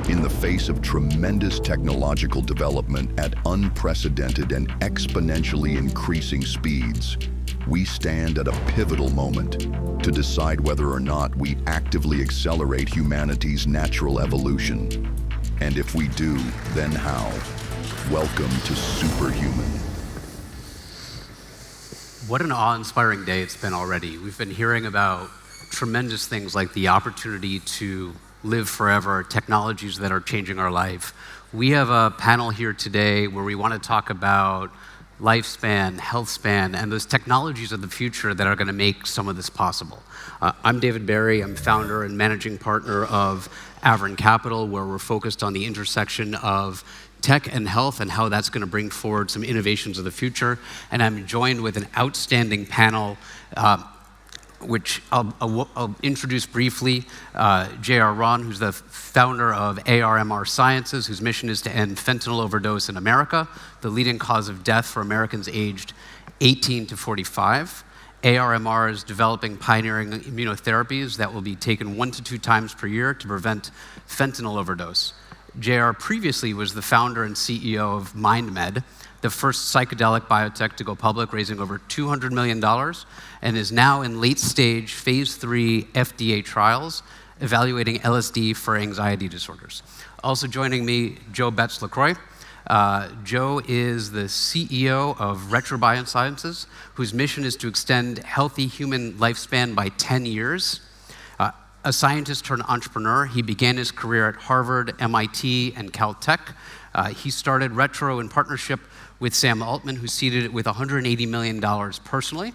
In the face of tremendous technological development at unprecedented and exponentially increasing speeds, we stand at a pivotal moment to decide whether or not we actively accelerate humanity's natural evolution. And if we do, then how? Welcome to Superhuman. What an awe-inspiring day it's been already. We've been hearing about tremendous things like the opportunity to live forever, technologies that are changing our life. We have a panel here today where we want to talk about lifespan, healthspan, and those technologies of the future that are going to make some of this possible. I'm David Barry. I'm founder and managing partner of Avern Capital, where we're focused on the intersection of tech and health and how that's going to bring forward some innovations of the future. And I'm joined with an outstanding panel, which I'll introduce briefly. J.R. Rahn, who's the founder of ARMR Sciences, whose mission is to end fentanyl overdose in America, the leading cause of death for Americans aged 18 to 45. ARMR is developing pioneering immunotherapies that will be taken 1 to 2 times per year to prevent fentanyl overdose. J.R. previously was the founder and CEO of MindMed, the first psychedelic biotech to go public, raising over $200 million, and is now in late-stage phase 3 FDA trials, evaluating LSD for anxiety disorders. Also joining me, Joe Betts-LaCroix. Joe is the CEO of Reprogramming Sciences, whose mission is to extend healthy human lifespan by 10 years. A scientist turned entrepreneur, he began his career at Harvard, MIT, and Caltech. He started Retro in partnership with Sam Altman, who seeded it with $180 million personally.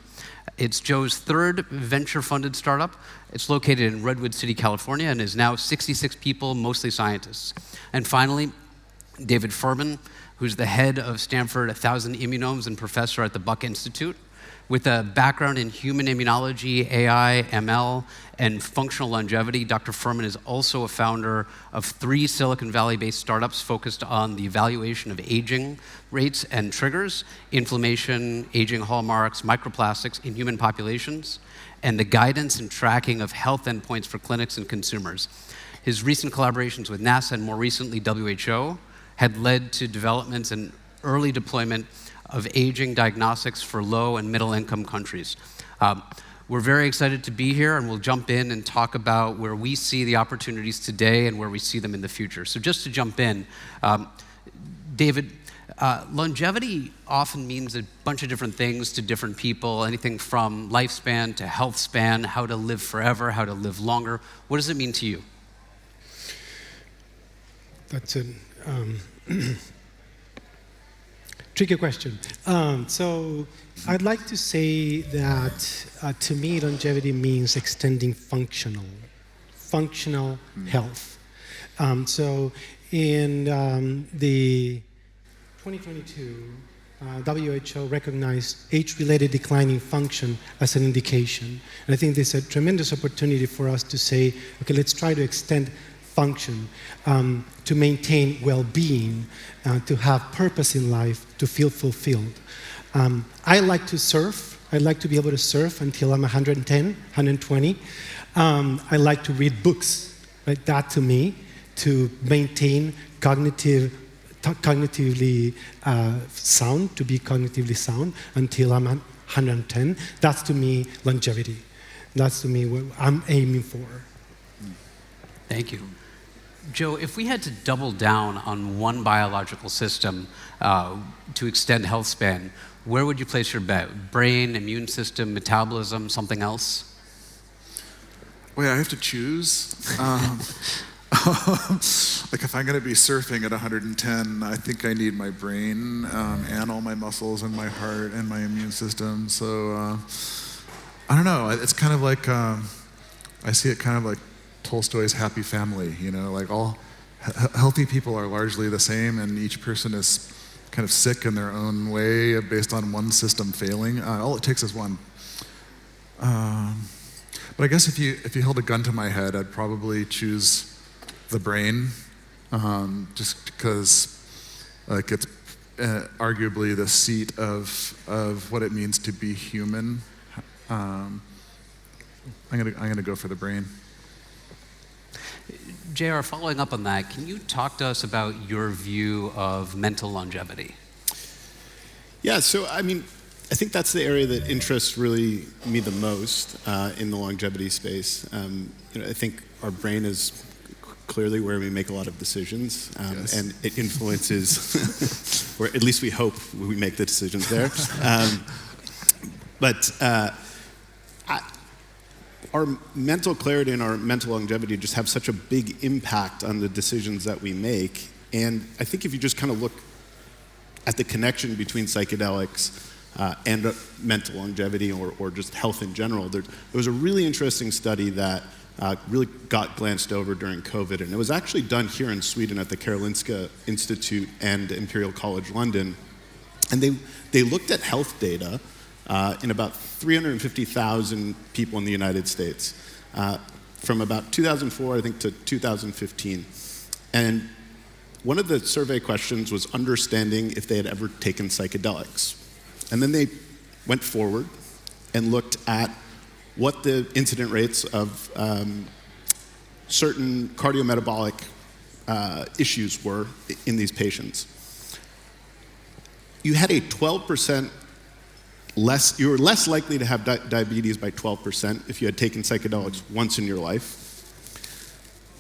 It's Joe's third venture-funded startup. It's located in Redwood City, California, and is now 66 people, mostly scientists. And finally, David Furman, who's the head of Stanford 1000 Immunomes and professor at the Buck Institute. With a background in human immunology, AI, ML, and functional longevity, Dr. Furman is also a founder of 3 Silicon Valley-based startups focused on the evaluation of aging rates and triggers, inflammation, aging hallmarks, microplastics in human populations, and the guidance and tracking of health endpoints for clinics and consumers. His recent collaborations with NASA and more recently WHO had led to developments and early deployment of aging diagnostics for low and middle income countries. We're very excited to be here, and we'll jump in and talk about where we see the opportunities today and where we see them in the future. So just to jump in, David, longevity often means a bunch of different things to different people, anything from lifespan to health span, how to live forever, how to live longer. What does it mean to you? That's a tricky question. So I'd like to say that to me, longevity means extending functional health. So in the 2022, WHO recognized age-related declining function as an indication. And I think there's a tremendous opportunity for us to say, okay, let's try to extend function, to maintain well-being, to have purpose in life, to feel fulfilled. I like to surf. I like to be able to surf until I'm 110, 120. I like to read books. Right? That to me, to maintain cognitively sound, to be cognitively sound until I'm 110. That's to me longevity. That's to me what I'm aiming for. Thank you. Joe, if we had to double down on one biological system to extend health span, where would you place your bet? Brain, immune system, metabolism, something else? Wait, I have to choose? Like if I'm going to be surfing at 110, I think I need my brain and all my muscles and my heart and my immune system. So I don't know. It's kind of like, I see it kind of like Tolstoy's Happy Family, you know, like all healthy people are largely the same, and each person is kind of sick in their own way based on one system failing. All it takes is one. But I guess if you held a gun to my head, I'd probably choose the brain, just because it's arguably the seat of what it means to be human. I'm gonna go for the brain. JR, following up on that, can you talk to us about your view of mental longevity? Yeah, so I mean, I think that's the area that interests really me the most in the longevity space. I think our brain is clearly where we make a lot of decisions, Yes. and it influences, or at least we hope we make the decisions there. But our mental clarity and our mental longevity just have such a big impact on the decisions that we make. And I think if you just kind of look at the connection between psychedelics and mental longevity or just health in general, there was a really interesting study that really got glanced over during COVID. And it was actually done here in Sweden at the Karolinska Institute and Imperial College London. And they looked at health data in about 350,000 people in the United States from about 2004, I think, to 2015. And one of the survey questions was understanding if they had ever taken psychedelics. And then they went forward and looked at what the incident rates of certain cardiometabolic issues were in these patients. You had a 12% less, you were less likely to have diabetes by 12% if you had taken psychedelics once in your life.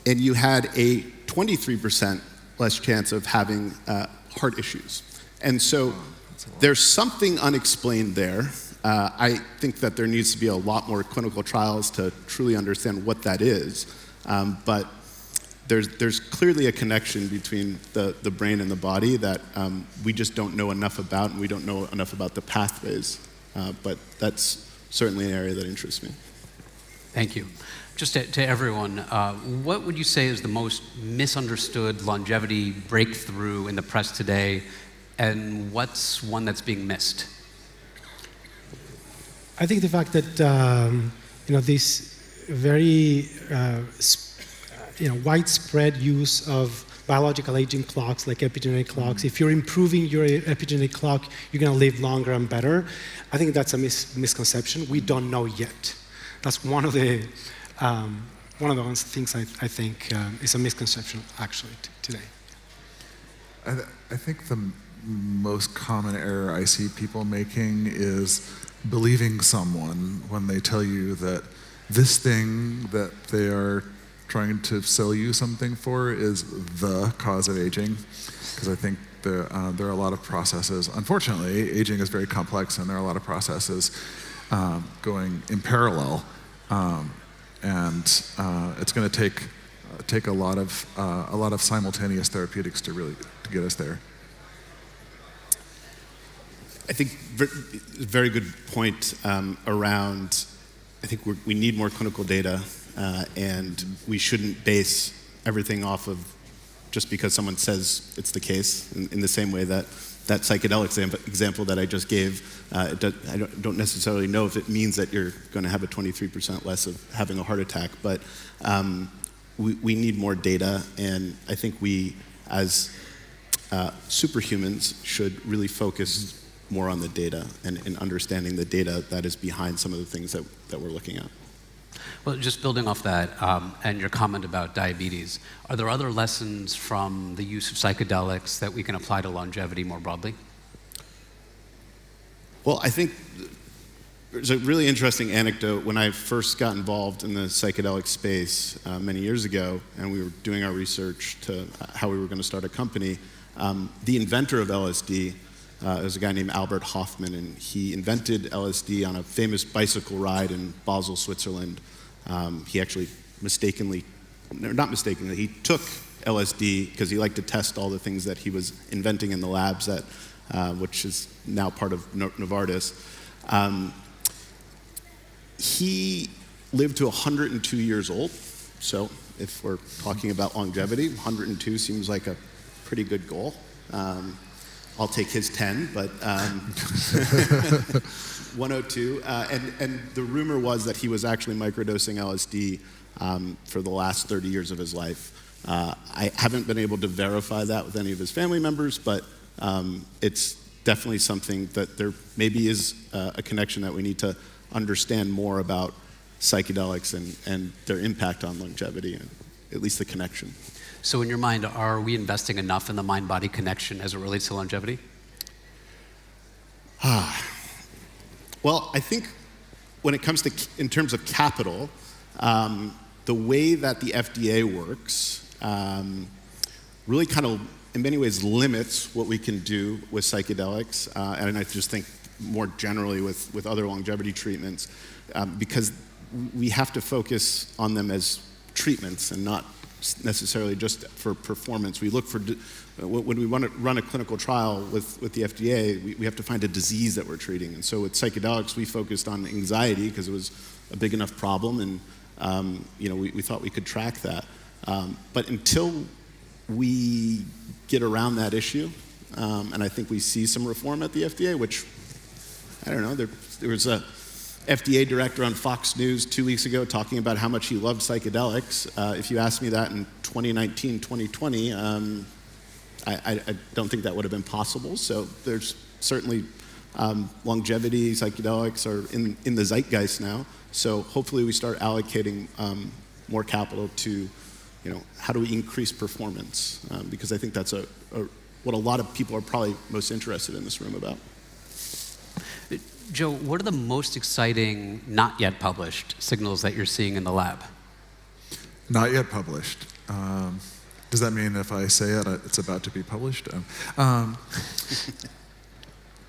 And you had a 23% less chance of having heart issues. And so there's something unexplained there. I think that there needs to be a lot more clinical trials to truly understand what that is. But there's clearly a connection between the brain and the body that we just don't know enough about, and we don't know enough about the pathways. But that's certainly an area that interests me. Thank you. Just to everyone, what would you say is the most misunderstood longevity breakthrough in the press today, and what's one that's being missed? I think the fact that this very widespread use of biological aging clocks like epigenetic clocks. If you're improving your epigenetic clock, you're going to live longer and better. I think that's a misconception. We don't know yet. That's one of the things I think is a misconception actually today. I think the most common error I see people making is believing someone when they tell you that this thing that they are trying to sell you something for is the cause of aging. Because I think there are a lot of processes. Unfortunately, aging is very complex, and there are a lot of processes going in parallel. And it's going to take a lot of simultaneous therapeutics to really get us there. I think very good point around. I think we need more clinical data, and we shouldn't base everything off of just because someone says it's the case. In the same way that psychedelic example that I just gave, I don't necessarily know if it means that you're going to have a 23% less of having a heart attack, but we need more data, and I think we, as superhumans, should really focus more on the data and understanding the data that is behind some of the things that we're looking at. Well, just building off that and your comment about diabetes, are there other lessons from the use of psychedelics that we can apply to longevity more broadly? Well, I think there's a really interesting anecdote. When I first got involved in the psychedelic space many years ago, and we were doing our research to how we were going to start a company, the inventor of LSD was a guy named Albert Hofmann, and he invented LSD on a famous bicycle ride in Basel, Switzerland. He actually not mistakenly, he took LSD because he liked to test all the things that he was inventing in the labs which is now part of Novartis. He lived to 102 years old. So if we're talking about longevity, 102 seems like a pretty good goal. I'll take his 10, but 102. And the rumor was that he was actually microdosing LSD for the last 30 years of his life. I haven't been able to verify that with any of his family members, but it's definitely something that there maybe is a connection that we need to understand more about psychedelics and their impact on longevity. at least the connection. So in your mind, are we investing enough in the mind-body connection as it relates to longevity? Well, I think when it comes to, in terms of capital, the way that the FDA works really kind of, in many ways, limits what we can do with psychedelics, and I just think more generally with other longevity treatments, because we have to focus on them as treatments and not necessarily just for performance. We look for, when we want to run a clinical trial with the FDA, we have to find a disease that we're treating. And so with psychedelics, we focused on anxiety because it was a big enough problem, and we thought we could track that. But until we get around that issue, and I think we see some reform at the FDA, which, I don't know, there was a FDA director on Fox News 2 weeks ago talking about how much he loved psychedelics. If you asked me that in 2019, 2020, I don't think that would have been possible. So there's certainly longevity, psychedelics are in the zeitgeist now. So hopefully we start allocating more capital to, how do we increase performance? Because I think that's what a lot of people are probably most interested in this room about. Joe, what are the most exciting, not yet published signals that you're seeing in the lab? Not yet published. Does that mean if I say it, it's about to be published?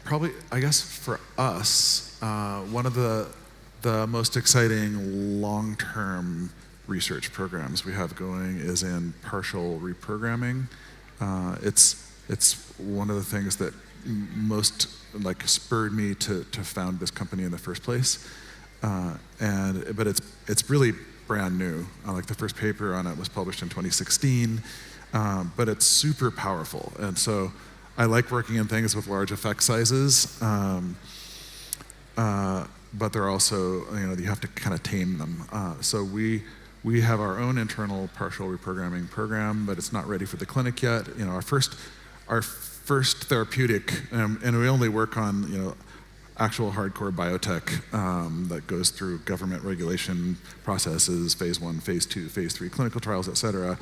Probably, I guess for us, one of the most exciting long-term research programs we have going is in partial reprogramming. It's one of the things that most spurred me to found this company in the first place, but it's really brand new. The first paper on it was published in 2016, but it's super powerful, and so I like working in things with large effect sizes, but they're also, you have to kind of tame them. So we have our own internal partial reprogramming program, but it's not ready for the clinic yet. Our first therapeutic, and we only work on actual hardcore biotech that goes through government regulation processes, phase 1, phase 2, phase 3 clinical trials, et cetera.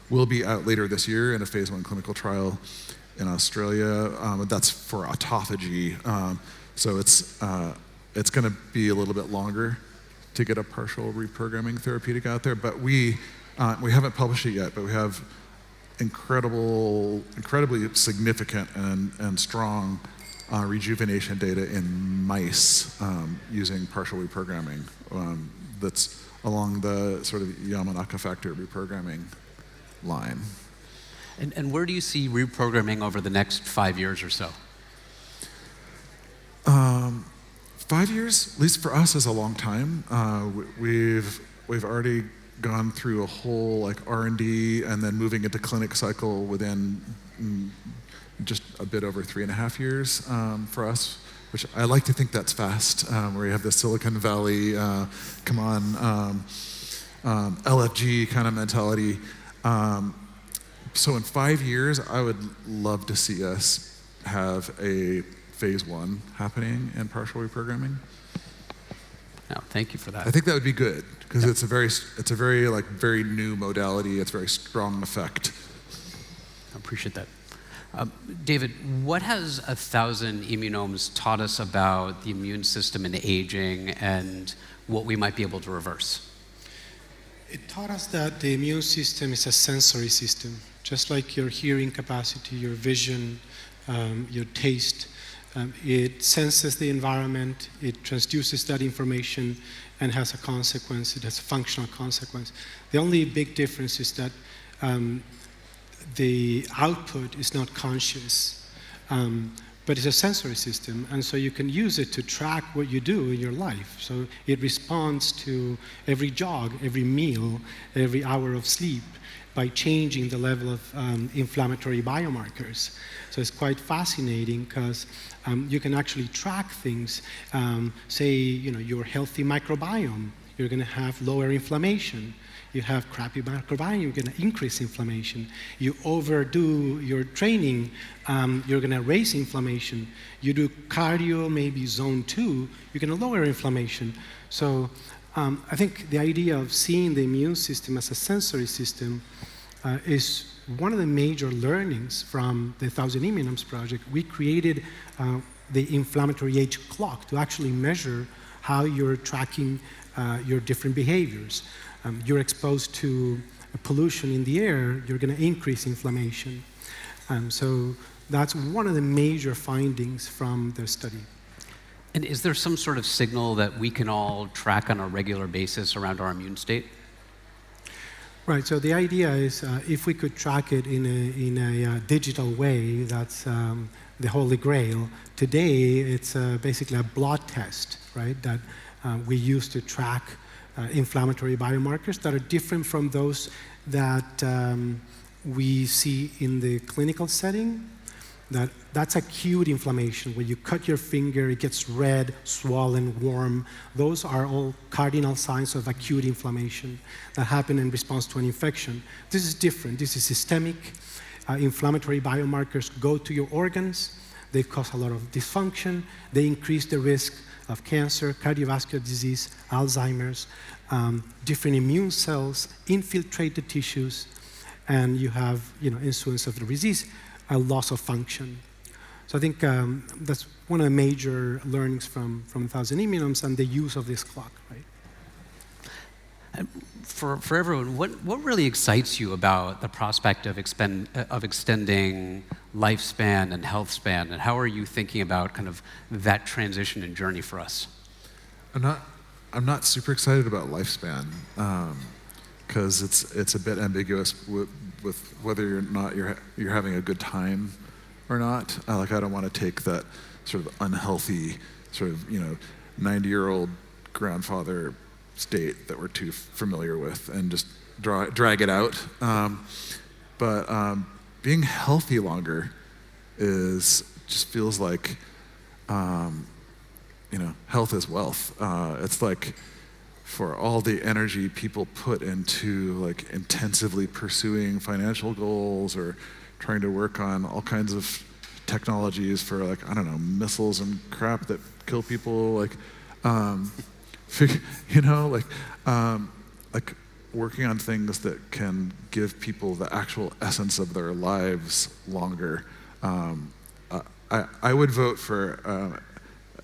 Will be out later this year in a phase 1 clinical trial in Australia. That's for autophagy, so it's going to be a little bit longer to get a partial reprogramming therapeutic out there. But we haven't published it yet, but we have incredibly significant and strong rejuvenation data in mice using partial reprogramming that's along the sort of Yamanaka factor reprogramming line. And where do you see reprogramming over the next 5 years or so? 5 years, at least for us, is a long time. We've already gone through a whole R&D and then moving into clinic cycle within just a bit over 3.5 years for us, which I like to think that's fast, where you have the Silicon Valley, LFG kind of mentality. So in 5 years, I would love to see us have a phase 1 happening in partial reprogramming. No, thank you for that. I think that would be good because it's a very very new modality. It's a very strong effect. I appreciate that. David, what has 1,000 immunomes taught us about the immune system and aging and what we might be able to reverse? It taught us that the immune system is a sensory system, just like your hearing capacity, your vision, your taste. It senses the environment, it transduces that information, and has a consequence. It has a functional consequence. The only big difference is that the output is not conscious, but it's a sensory system, and so you can use it to track what you do in your life. So it responds to every jog, every meal, every hour of sleep by changing the level of inflammatory biomarkers. So it's quite fascinating because you can actually track things. Say, your healthy microbiome, you're going to have lower inflammation. You have crappy microbiome, you're going to increase inflammation. You overdo your training, you're going to raise inflammation. You do cardio, maybe zone 2, you're going to lower inflammation. So I think the idea of seeing the immune system as a sensory system is one of the major learnings from the 1000 Immunomes project. We created the inflammatory age clock to actually measure how you're tracking your different behaviors. You're exposed to pollution in the air, you're going to increase inflammation. So that's one of the major findings from the study. And is there some sort of signal that we can all track on a regular basis around our immune state? Right, so the idea is if we could track it in a digital way, that's the holy grail. Today, it's basically a blood test, right, that we use to track inflammatory biomarkers that are different from those that we see in the clinical setting. That's acute inflammation. When you cut your finger, it gets red, swollen, warm. Those are all cardinal signs of acute inflammation that happen in response to an infection. This is different. This is systemic. Inflammatory biomarkers go to your organs. They cause a lot of dysfunction. They increase the risk of cancer, cardiovascular disease, Alzheimer's. Different immune cells infiltrate the tissues, and you have influence of the disease, a loss of function. So I think that's one of the major learnings from 1000 Immunomes and the use of this clock, right? For everyone, what really excites you about the prospect of extending lifespan and health span, and how are you thinking about kind of that transition and journey for us? I'm not super excited about lifespan because it's a bit ambiguous with whether you're having a good time or not. I don't want to take that sort of unhealthy sort of 90-year-old grandfather state that we're too familiar with and just drag it out. But being healthy longer just feels like health is wealth. It's like for all the energy people put into like intensively pursuing financial goals or trying to work on all kinds of technologies for missiles and crap that kill people, like working on things that can give people the actual essence of their lives longer. I would vote for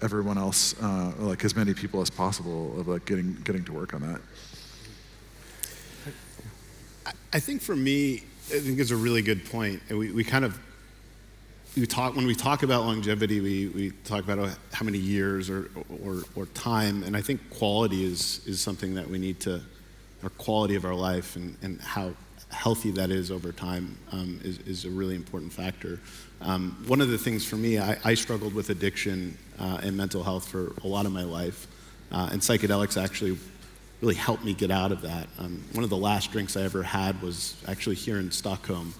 everyone else, as many people as possible, of getting to work on that. I think for me, I think it's a really good point. And we talk when we talk about longevity, we talk about how many years or time, and I think quality is something that we need to, or quality of our life and how healthy that is over time is a really important factor. One of the things for me, I struggled with addiction and mental health for a lot of my life, and psychedelics actually really helped me get out of that. One of the last drinks I ever had was actually here in Stockholm,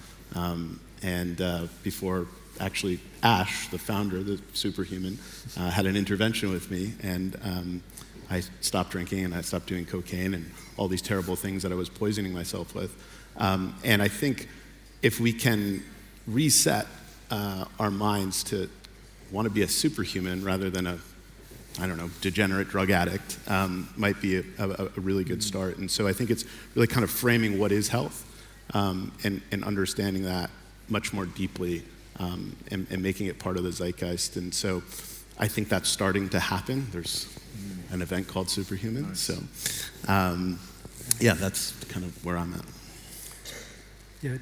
and before actually Ash, the founder, the superhuman, had an intervention with me, and I stopped drinking and I stopped doing cocaine and all these terrible things that I was poisoning myself with. And I think if we can reset our minds to want to be a superhuman rather than a, degenerate drug addict, might be a really good start. And so I think it's really kind of framing what is health and understanding that much more deeply and making it part of the zeitgeist. And so I think that's starting to happen. There's an event called Superhuman. Nice. So that's kind of where I'm at. Yeah,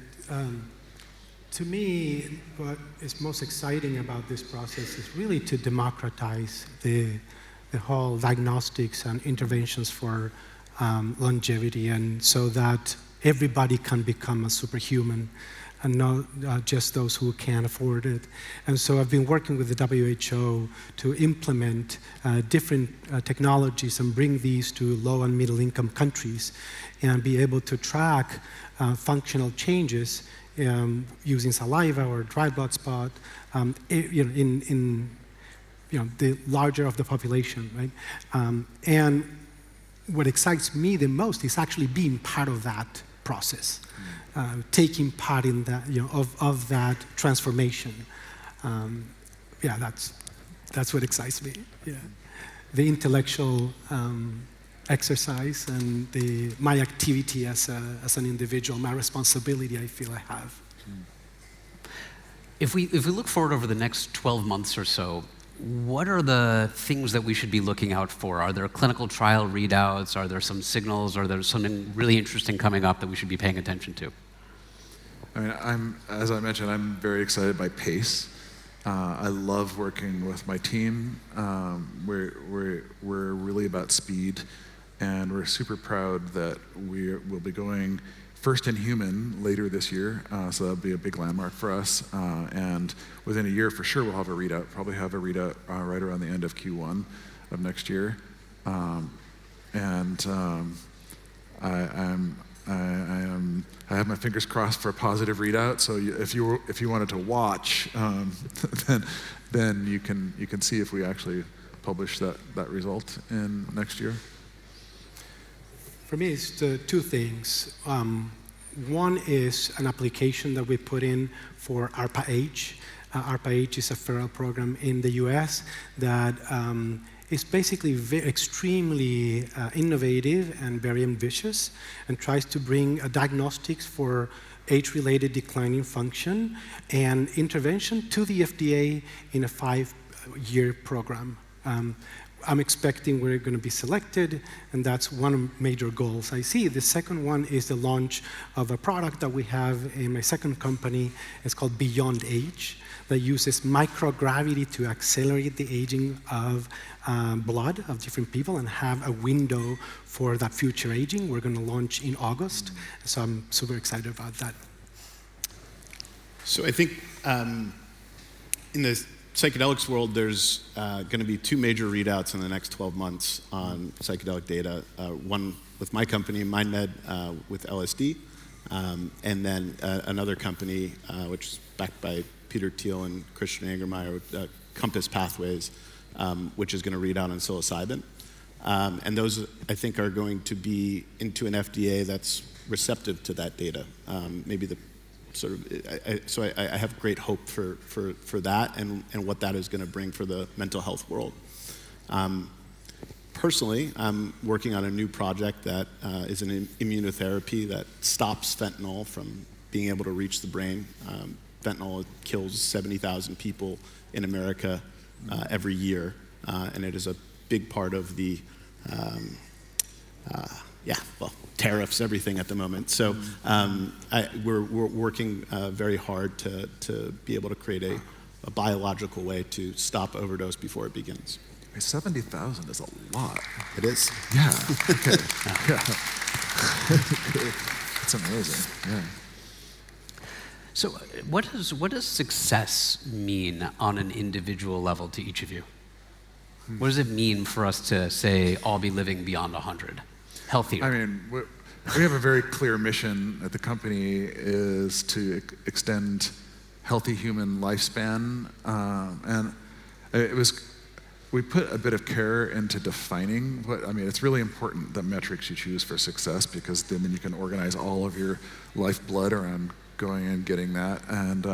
to me, what is most exciting about this process is really to democratize the whole diagnostics and interventions for longevity, and so that everybody can become a superhuman and not just those who can afford it. And so I've been working with the WHO to implement different technologies and bring these to low and middle income countries and be able to track functional changes using saliva or dry blood spot in the larger of the population, right? And what excites me the most is actually being part of that process, taking part in that, of that transformation. That's what excites me. Yeah, the intellectual exercise and my activity as an individual, my responsibility I feel I have. If we look forward over the next 12 months or so, what are the things that we should be looking out for? Are there clinical trial readouts? Are there some signals? Are there something really interesting coming up that we should be paying attention to? I mean, as I mentioned, I'm very excited by pace. I love working with my team. We're really about speed, and we're super proud that we will be going first in human later this year, so that'll be a big landmark for us. And within a year, for sure, we'll have a readout. Probably have a readout right around the end of Q1 of next year. I have my fingers crossed for a positive readout. So if you wanted to watch, then you can see if we actually publish that result in next year. For me, it's two things. One is an application that we put in for ARPA-H. ARPA-H is a federal program in the US that is basically extremely innovative and very ambitious, and tries to bring diagnostics for age-related declining function and intervention to the FDA in a 5-year program. I'm expecting we're going to be selected, and that's one of the major goals I see. The second one is the launch of a product that we have in my second company. It's called Beyond Age, that uses microgravity to accelerate the aging of blood of different people and have a window for that future aging. We're going to launch in August, so I'm super excited about that. So I think in the psychedelics world, there's going to be 2 major readouts in the next 12 months on psychedelic data. One with my company, MindMed, with LSD, and then another company, which is backed by Peter Thiel and Christian Angermeyer, Compass Pathways, which is going to read out on psilocybin. And those, I think, are going to be into an FDA that's receptive to that data. Maybe the sort of, I have great hope for that and what that is going to bring for the mental health world. Personally, I'm working on a new project that is an immunotherapy that stops fentanyl from being able to reach the brain. Fentanyl kills 70,000 people in America every year, and it is a big part of the tariffs, everything at the moment. So we're working very hard to be able to create a biological way to stop overdose before it begins. 70,000 is a lot. It is. Yeah. Okay. Yeah. That's amazing. Yeah. So what does success mean on an individual level to each of you? What does it mean for us to say, I'll be living beyond 100? Healthier. I mean, we have a very clear mission at the company is to extend healthy human lifespan. And we put a bit of care into defining it's really important the metrics you choose for success, because then you can organize all of your lifeblood around going and getting that. And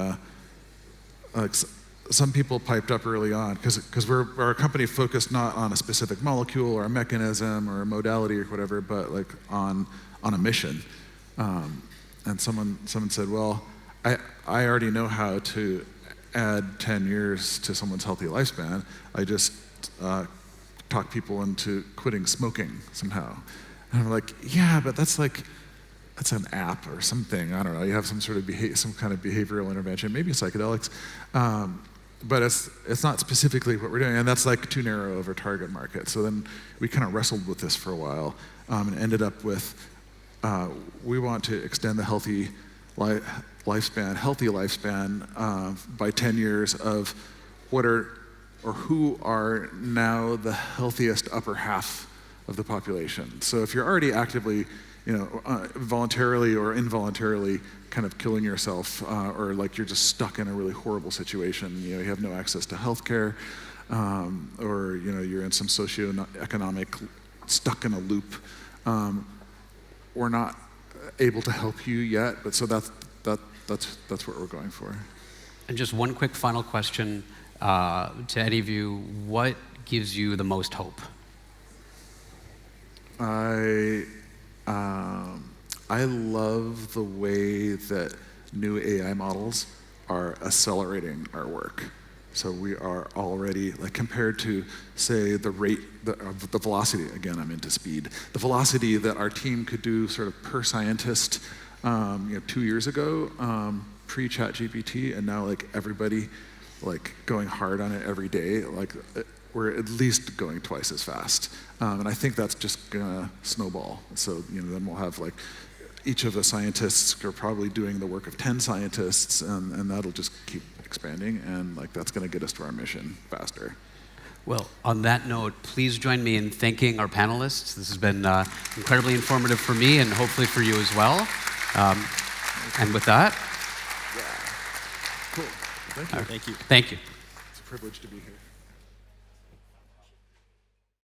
some people piped up early on, because we're a company focused not on a specific molecule or a mechanism or a modality or whatever, but like on a mission. And someone said, well, I already know how to add 10 years to someone's healthy lifespan. I just talk people into quitting smoking somehow. And I'm like, yeah, but that's an app or something. I don't know. You have some sort of some kind of behavioral intervention, maybe psychedelics, but it's not specifically what we're doing, and that's like too narrow of a target market. So then we kind of wrestled with this for a while, and ended up with we want to extend the healthy lifespan by 10 years of who are now the healthiest upper half of the population. So if you're already actively, voluntarily or involuntarily kind of killing yourself, or like you're just stuck in a really horrible situation, you have no access to healthcare, or you're in some socioeconomic, stuck in a loop, we're not able to help you yet, but so that's what we're going for. And just one quick final question to any of you: what gives you the most hope? I love the way that new AI models are accelerating our work. So we are already, like compared to, say, the rate, the velocity, again, I'm into speed, the velocity that our team could do sort of per scientist 2 years ago, pre-ChatGPT, and now like everybody like going hard on it every day, like we're at least going twice as fast. And I think that's just gonna snowball. So then we'll have like, each of the scientists are probably doing the work of 10 scientists, and that'll just keep expanding, and like that's going to get us to our mission faster. Well, on that note, please join me in thanking our panelists. This has been incredibly informative for me, and hopefully for you as well. And with that, Cool. Thank you. Thank you. It's a privilege to be here.